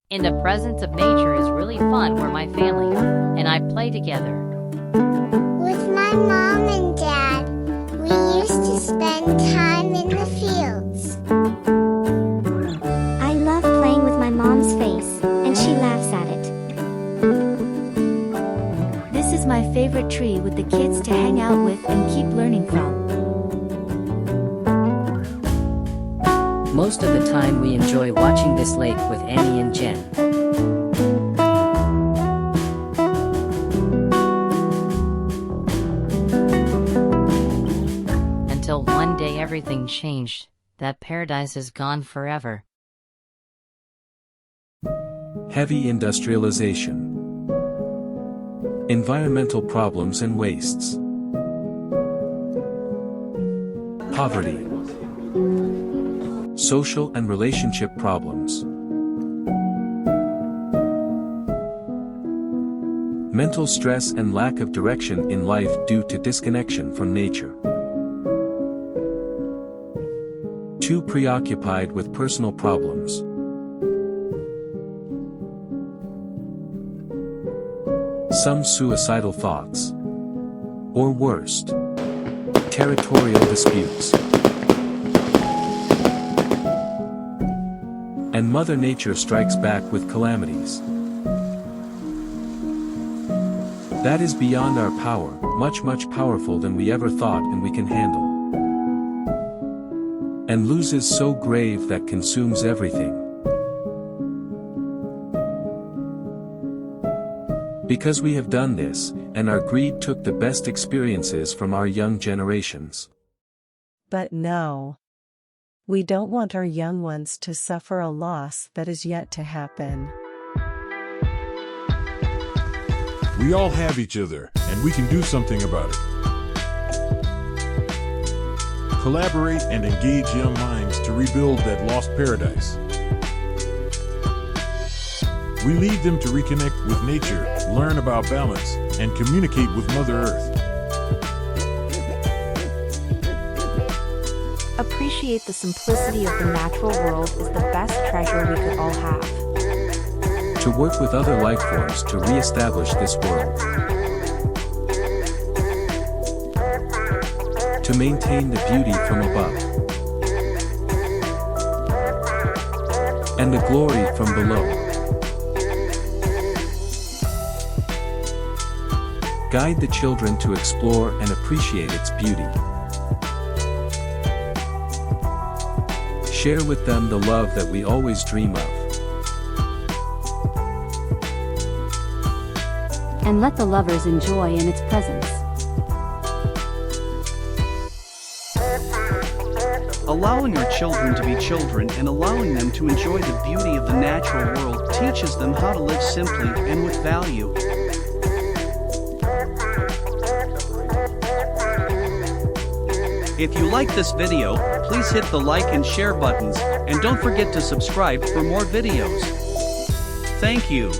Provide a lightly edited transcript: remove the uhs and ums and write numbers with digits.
In the presence of nature is really fun where my family and I play together. With my mom and dad, we used to spend time in the fields. I love playing with my mom's face, and she laughs at it. This is my favorite tree with the kids to hang out with and keep learning from. Most of the time we enjoy watching this lake with Annie and Jen. Until one day everything changed. That paradise is gone forever. Heavy industrialization. Environmental problems and wastes. Poverty. Social and relationship problems. Mental stress and lack of direction in life due to disconnection from nature. Too preoccupied with personal problems. Some suicidal thoughts. Or worst, territorial disputes. And Mother Nature strikes back with calamities. That is beyond our power, much powerful than we ever thought and we can handle. And loses so grave that consumes everything. Because we have done this, and our greed took the best experiences from our young generations. But no. We don't want our young ones to suffer a loss that is yet to happen. We all have each other, and we can do something about it. Collaborate and engage young minds to rebuild that lost paradise. We lead them to reconnect with nature, learn about balance, and communicate with Mother Earth. Appreciate the simplicity of the natural world is the best treasure we could all have. To work with other life forms to re-establish this world. To maintain the beauty from above. And the glory from below. Guide the children to explore and appreciate its beauty. Share with them the love that we always dream of. And let the lovers enjoy in its presence. Allowing our children to be children and allowing them to enjoy the beauty of the natural world teaches them how to live simply and with value. If you like this video, please hit the like and share buttons, and don't forget to subscribe for more videos. Thank you.